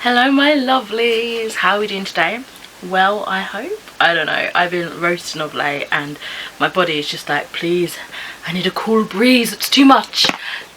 Hello my lovelies, how are we doing today? Well, I hope. I don't know, I've been roasting of late and my body is just like, please, I need a cool breeze, it's too much.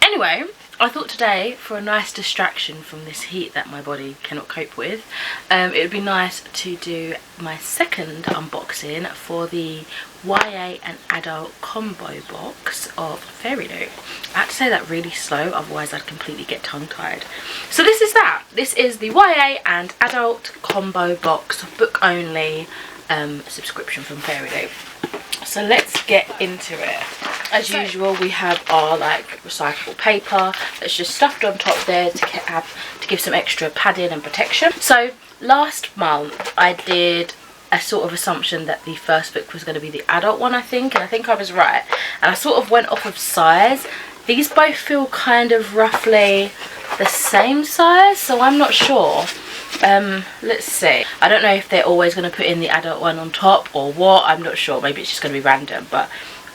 Anyway, I thought today, for a nice distraction from this heat that my body cannot cope with, it would be nice to do my second unboxing for the YA and adult combo box of Fairyloot. I had to say that really slow, otherwise I'd completely get tongue-tied. So this is that. This is the YA and adult combo box, book only subscription from Fairyloot. So let's get into it. As usual, we have our like recyclable paper that's just stuffed on top there to give some extra padding and protection. So last month I did a sort of assumption that the first book was going to be the adult one, I think, and I think I was right. And I sort of went off of size. These both feel kind of roughly the same size, so I'm not sure. Let's see. I don't know if they're always going to put in the adult one on top or what. I'm not sure. Maybe it's just going to be random. But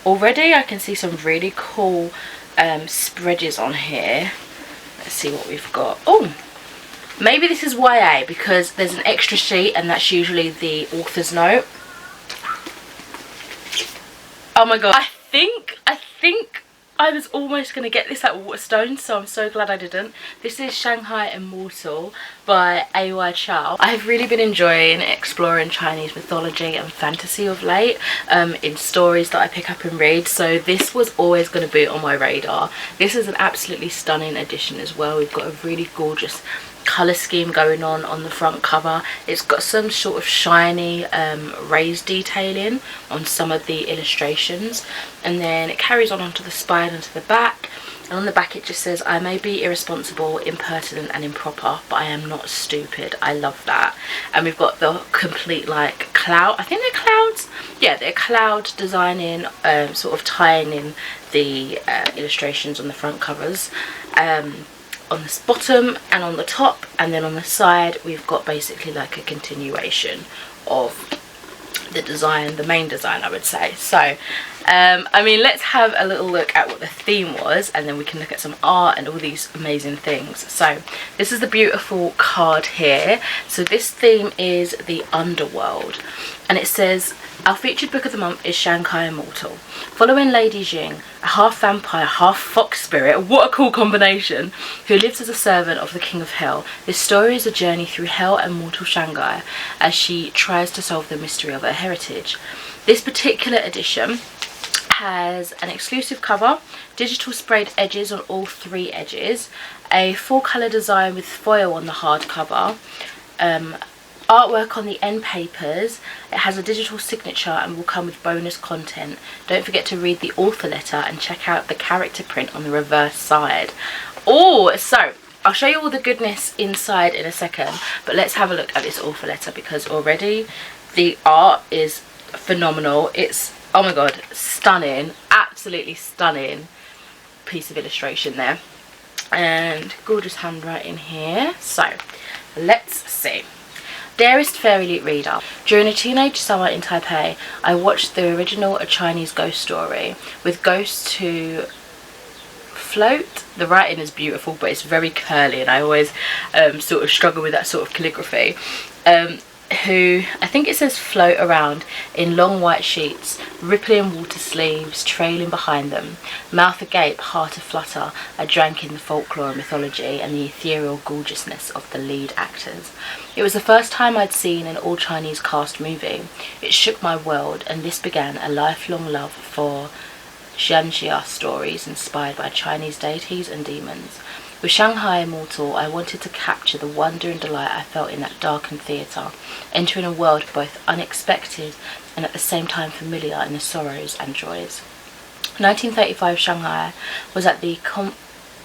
already I can see some really cool spreads on here. Let's see what we've got. Oh, maybe this is YA because there's an extra sheet and that's usually the author's note. Oh my god. I think I was almost going to get this at Waterstones, so I'm so glad I didn't. This is Shanghai Immortal by A.Y. Chow. I've really been enjoying exploring Chinese mythology and fantasy of late in stories that I pick up and read, so this was always going to be on my radar. This is an absolutely stunning edition as well. We've got a really gorgeous colour scheme going on the front cover. It's got some sort of shiny raised detailing on some of the illustrations, and then it carries on onto the spine and to the back, and on the back it just says, I may be irresponsible, impertinent and improper, but I am not stupid. I love that. And we've got the complete like cloud, I think they're clouds, yeah, they're cloud designing, sort of tying in the illustrations on the front covers. On the bottom and on the top, and then on the side we've got basically like a continuation of the design, the main design I would say. So I mean, let's have a little look at what the theme was and then we can look at some art and all these amazing things. So this is the beautiful card here. So this theme is the underworld, and it says, our featured book of the month is Shanghai Immortal. Following Lady Jing, a half vampire, half fox spirit, what a cool combination, who lives as a servant of the King of Hell. This story is a journey through hell and mortal Shanghai as she tries to solve the mystery of her heritage. This particular edition has an exclusive cover, digital sprayed edges on all three edges, a full colour design with foil on the hardcover, artwork on the end papers. It has a digital signature and will come with bonus content. Don't forget to read the author letter and check out the character print on the reverse side. Oh, so I'll show you all the goodness inside in a second, but let's have a look at this author letter because already the art is phenomenal. It's, oh my god, stunning, absolutely stunning piece of illustration there, and gorgeous handwriting here. So let's see. Dearest Fairyloot reader, during a teenage summer in Taipei, I watched the original A Chinese Ghost Story with ghosts who float. The writing is beautiful, but it's very curly, and I always sort of struggle with that sort of calligraphy. Who, I think it says, float around in long white sheets, rippling water sleeves trailing behind them, mouth agape, heart aflutter. I drank in the folklore and mythology and the ethereal gorgeousness of the lead actors. It was the first time I'd seen an all-Chinese cast movie. It shook my world, and this began a lifelong love for Xianxia stories inspired by Chinese deities and demons. With Shanghai Immortal, I wanted to capture the wonder and delight I felt in that darkened theatre, entering a world both unexpected and at the same time familiar in the sorrows and joys. 1935 Shanghai was at the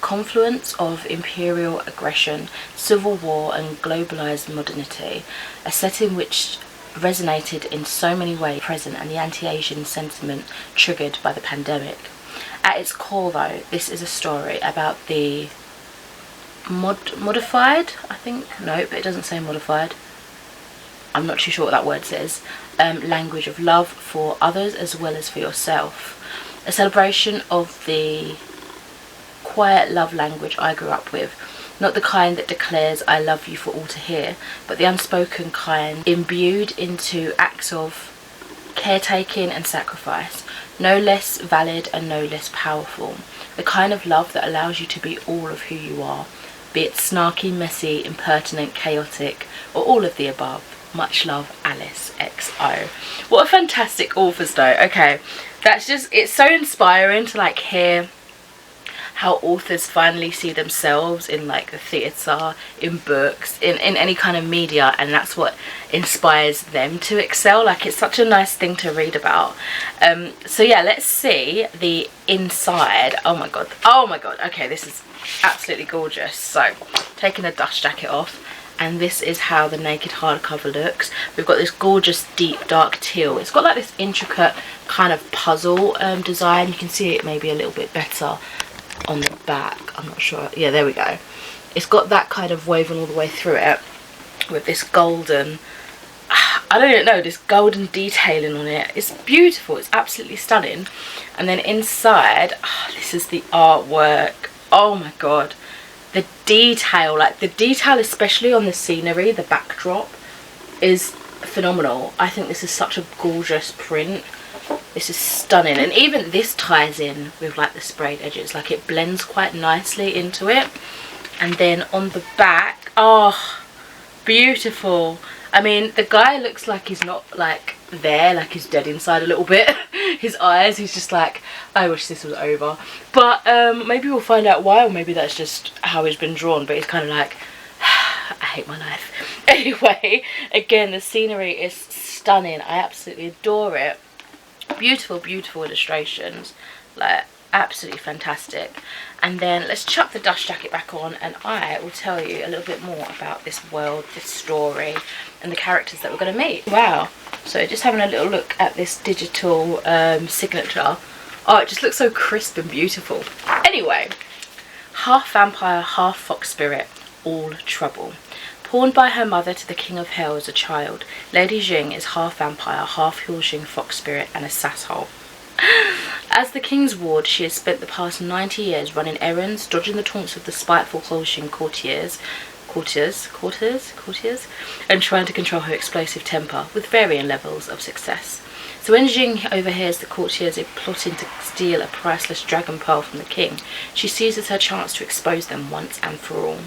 confluence of imperial aggression, civil war and globalised modernity, a setting which resonated in so many ways present and the anti-Asian sentiment triggered by the pandemic. At its core though, this is a story about the modified, I think, no, but it doesn't say modified, I'm not too sure what that word says, language of love for others as well as for yourself. A celebration of the quiet love language I grew up with, Not the kind that declares I love you for all to hear, but the unspoken kind imbued into acts of caretaking and sacrifice, no less valid and no less powerful. The kind of love that allows you to be all of who you are, be it snarky, messy, impertinent, chaotic, or all of the above. Much love, Alice XO. What a fantastic author's note. Okay, that's just, it's so inspiring to like hear how authors finally see themselves in like the theatre, in books, in any kind of media, and that's what inspires them to excel. Like, it's such a nice thing to read about. So yeah, let's see the inside. Oh my god, okay, this is absolutely gorgeous. So taking the dust jacket off, and this is how the naked hardcover looks. We've got this gorgeous deep dark teal. It's got like this intricate kind of puzzle design. You can see it maybe a little bit better on the back, I'm not sure. Yeah, there we go. It's got that kind of woven all the way through it with this golden, I don't know, this golden detailing on it. It's beautiful, it's absolutely stunning. And then inside, this is the artwork. Oh my god, the detail, like the detail especially on the scenery, the backdrop, is phenomenal. I think this is such a gorgeous print. This is stunning, and even this ties in with like the sprayed edges, like it blends quite nicely into it. And then on the back, oh, beautiful. I mean, the guy looks like he's not like there, like he's dead inside a little bit. His eyes, he's just like, I wish this was over. But maybe we'll find out why, or maybe that's just how he's been drawn, but he's kind of like, I hate my life. Anyway, again, the scenery is stunning. I absolutely adore it. Beautiful, beautiful illustrations, like absolutely fantastic. And then let's chuck the dust jacket back on, and I will tell you a little bit more about this world, this story, and the characters that we're going to meet. Wow, so just having a little look at this digital signature. Oh, it just looks so crisp and beautiful. Anyway, half vampire, half fox spirit, all trouble. Pawned by her mother to the King of Hell as a child, Lady Jing is half vampire, half Hulxing fox spirit, and a sasshole. As the King's ward, she has spent the past 90 years running errands, dodging the taunts of the spiteful Hulxing courtiers, and trying to control her explosive temper, with varying levels of success. So when Jing overhears the courtiers plotting to steal a priceless dragon pearl from the king, she seizes her chance to expose them once and for all.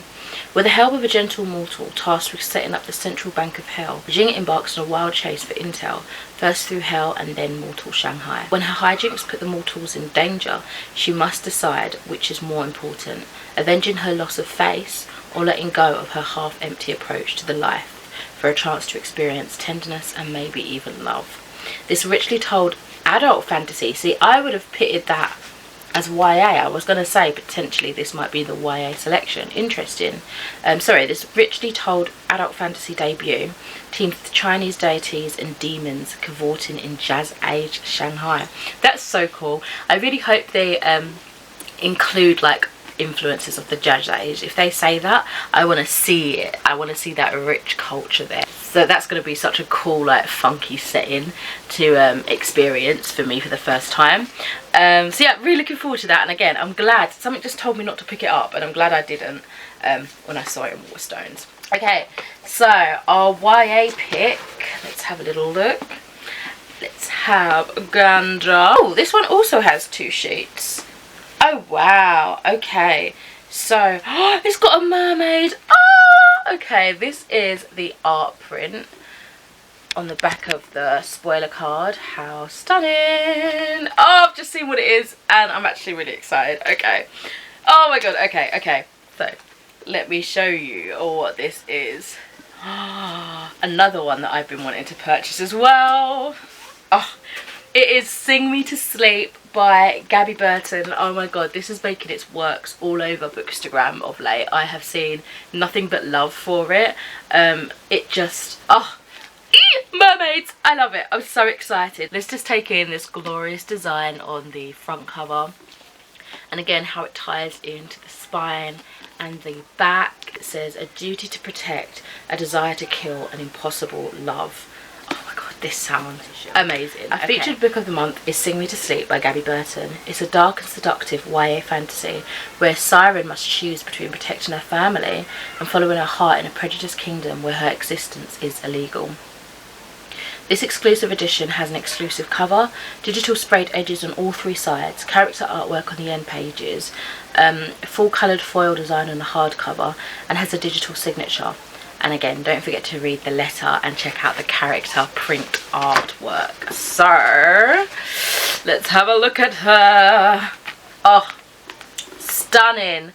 With the help of a gentle mortal tasked with setting up the central bank of hell, Jing embarks on a wild chase for intel, first through hell and then mortal Shanghai. When her hijinks put the mortals in danger, she must decide which is more important, avenging her loss of face or letting go of her half-empty approach to the life for a chance to experience tenderness and maybe even love. This richly told adult fantasy, see, I would have pitted that as YA. I was going to say potentially this might be the YA selection. Interesting. This richly told adult fantasy debut teams with Chinese deities and demons cavorting in Jazz Age Shanghai. That's so cool. I really hope they include like influences of the Jazz Age. If they say that, I want to see it. I want to see that rich culture there. So that's going to be such a cool, like, funky setting to experience for me for the first time. So yeah, really looking forward to that. And again, I'm glad something just told me not to pick it up, and I'm glad I didn't when I saw it in Waterstones. Okay, so our YA pick. Let's have a little look. Let's have a gander. Oh, this one also has 2 sheets. Oh wow, okay, so it's got a mermaid. Okay, this is the art print on the back of the spoiler card. How stunning. Oh, I've just seen what it is and I'm actually really excited. Okay, oh my god, okay, so let me show you what this is. Another one that I've been wanting to purchase as well. Oh, it is Sing Me to Sleep by Gabby Burton. Oh my god, this is making its works all over Bookstagram of late. I have seen nothing but love for it. It just, mermaids, I love it. I'm so excited. Let's just take in this glorious design on the front cover, and again how it ties into the spine and the back. It says, a duty to protect, a desire to kill, an impossible love. Oh my god, this sounds amazing. Our featured book of the month is Sing Me to Sleep by Gabby Burton. It's a dark and seductive YA fantasy where Siren must choose between protecting her family and following her heart in a prejudiced kingdom where her existence is illegal. This exclusive edition has an exclusive cover, digital sprayed edges on all 3 sides, character artwork on the end pages, full coloured foil design on the hardcover, and has a digital signature. And again, don't forget to read the letter and check out the character print artwork. So, let's have a look at her. Oh, stunning.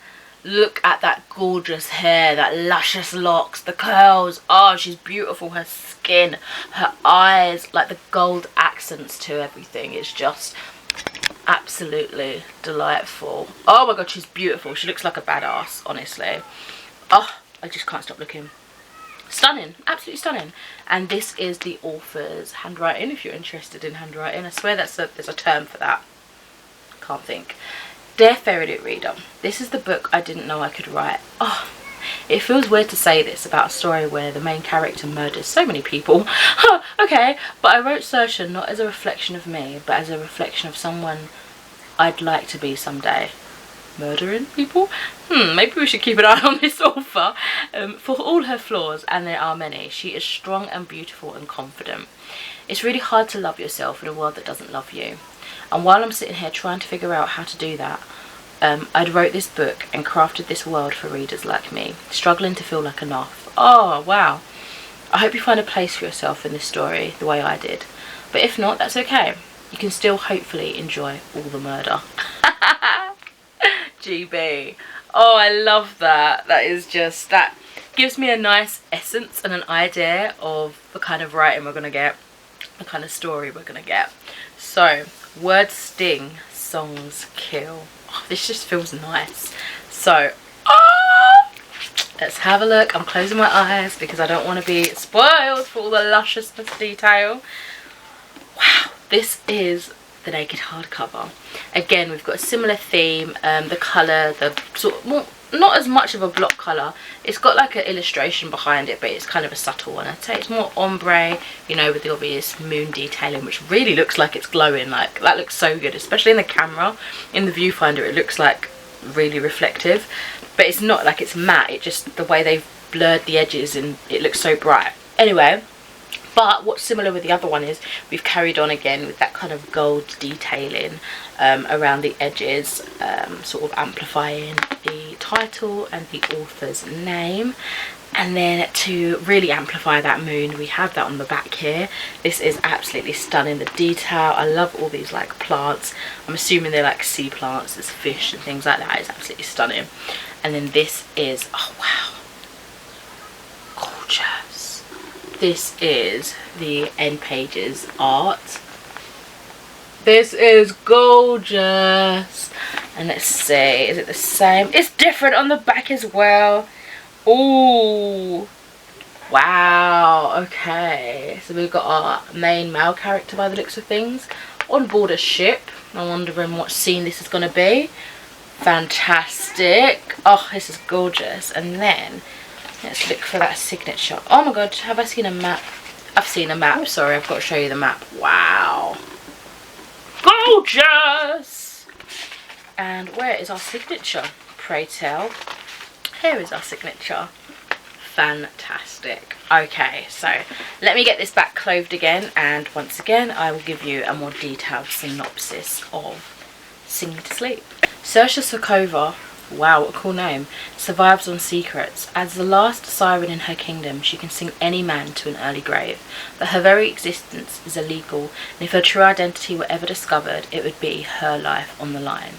Look at that gorgeous hair, that luscious locks, the curls. Oh, she's beautiful. Her skin, her eyes, like the gold accents to everything. It's just absolutely delightful. Oh my god, she's beautiful. She looks like a badass, honestly. Oh, I just can't stop looking. Stunning, absolutely stunning. And this is the author's handwriting, if you're interested in handwriting. I swear there's a term for that. Can't think. Dear Fairyloot reader, this is the book I didn't know I could write. Oh, it feels weird to say this about a story where the main character murders so many people. Okay, but I wrote Saoirse not as a reflection of me, but as a reflection of someone I'd like to be someday. Murdering people? Maybe we should keep an eye on this author. For all her flaws, and there are many, she is strong and beautiful and confident. It's really hard to love yourself in a world that doesn't love you. And while I'm sitting here trying to figure out how to do that, I'd wrote this book and crafted this world for readers like me, struggling to feel like enough. Oh, wow. I hope you find a place for yourself in this story the way I did. But if not, that's okay. You can still hopefully enjoy all the murder. GB. Oh, I love that. That gives me a nice essence and an idea of the kind of writing we're going to get, the kind of story we're going to get. So, words sting, songs kill. Oh, this just feels nice. So, let's have a look. I'm closing my eyes because I don't want to be spoiled for all the lusciousness detail. Wow, this is the naked hardcover. Again, we've got a similar theme. The colour, the sort of more, not as much of a block colour. It's got like an illustration behind it, but it's kind of a subtle one. I'd say it's more ombre, you know, with the obvious moon detailing, which really looks like it's glowing. Like, that looks so good, especially in the camera. In the viewfinder, it looks like really reflective, but it's not like it's matte. It just, the way they've blurred the edges and it looks so bright. Anyway, but what's similar with the other one is we've carried on again with that kind of gold detailing around the edges, sort of amplifying the title and the author's name. And then to really amplify that moon, we have that on the back here. This is absolutely stunning, the detail. I love all these like plants. I'm assuming they're like sea plants, there's fish and things like that. It's absolutely stunning. And then this is, oh wow, gorgeous. This is the end pages art. This is gorgeous. And let's see, is it the same? It's different on the back as well. Ooh, wow, okay. So we've got our main male character by the looks of things on board a ship. I'm wondering what scene this is going to be. Fantastic. Oh, this is gorgeous. And then let's look for that signature. Oh my god, have I seen a map? I've seen a map, sorry, I've got to show you the map. Wow. Gorgeous! And where is our signature, pray tell? Here is our signature. Fantastic. Okay, so let me get this back clothed again, and once again I will give you a more detailed synopsis of Sing Me to Sleep. Saoirse Sokova, wow, what a cool name, survives on secrets. As the last siren in her kingdom, she can sing any man to an early grave, but her very existence is illegal, and if her true identity were ever discovered, it would be her life on the line.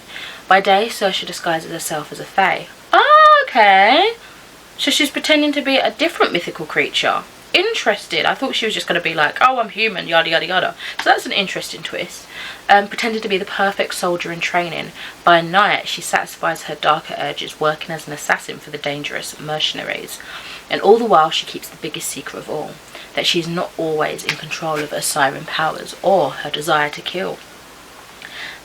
By day, Saoirse disguises herself as a fae. Oh, okay. So she's pretending to be a different mythical creature. Interesting. I thought she was just going to be like, oh, I'm human, yada yada yada. So that's an interesting twist. Pretended to be the perfect soldier in training. By night, she satisfies her darker urges, working as an assassin for the dangerous mercenaries. And all the while, she keeps the biggest secret of all, that she's not always in control of her siren powers or her desire to kill.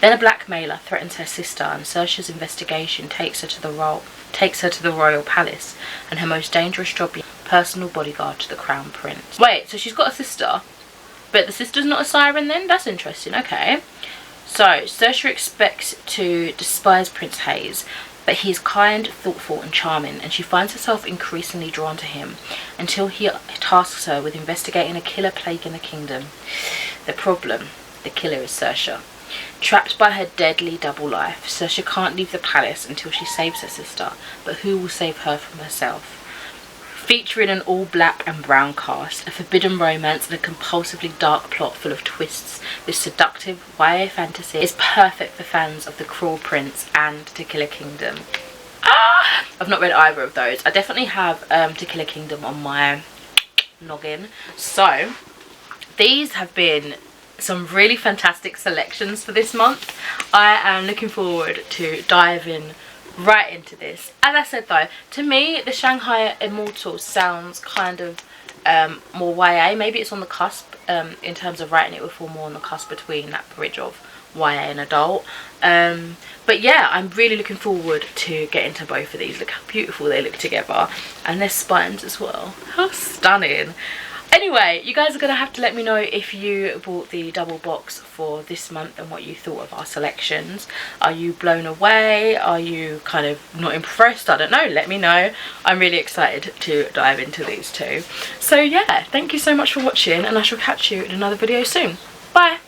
Then a blackmailer threatens her sister, and Saoirse's investigation takes her to the royal palace, and her most dangerous job being personal bodyguard to the crown prince. Wait, so she's got a sister? But the sister's not a siren then? That's interesting. Okay. So, Saoirse expects to despise Prince Hayes, but he is kind, thoughtful and charming, and she finds herself increasingly drawn to him until he tasks her with investigating a killer plaguing the kingdom. The problem, the killer is Saoirse. Trapped by her deadly double life, Saoirse can't leave the palace until she saves her sister, but who will save her from herself? Featuring an all black and brown cast, a forbidden romance and a compulsively dark plot full of twists, this seductive YA fantasy is perfect for fans of The Cruel Prince and To Kill a Kingdom. I've not read either of those. I definitely have To Kill a Kingdom on my noggin. So these have been some really fantastic selections for this month. I am looking forward to diving right into this. As I said though, to me the Shanghai Immortal sounds kind of more YA. Maybe it's on the cusp. In terms of writing, it would fall more on the cusp between that bridge of YA and adult. But yeah, I'm really looking forward to getting to both of these. Look how beautiful they look together, and their spines as well. How stunning. Anyway, you guys are going to have to let me know if you bought the double box for this month and what you thought of our selections. Are you blown away? Are you kind of not impressed? I don't know. Let me know. I'm really excited to dive into these two. So yeah, thank you so much for watching, and I shall catch you in another video soon. Bye!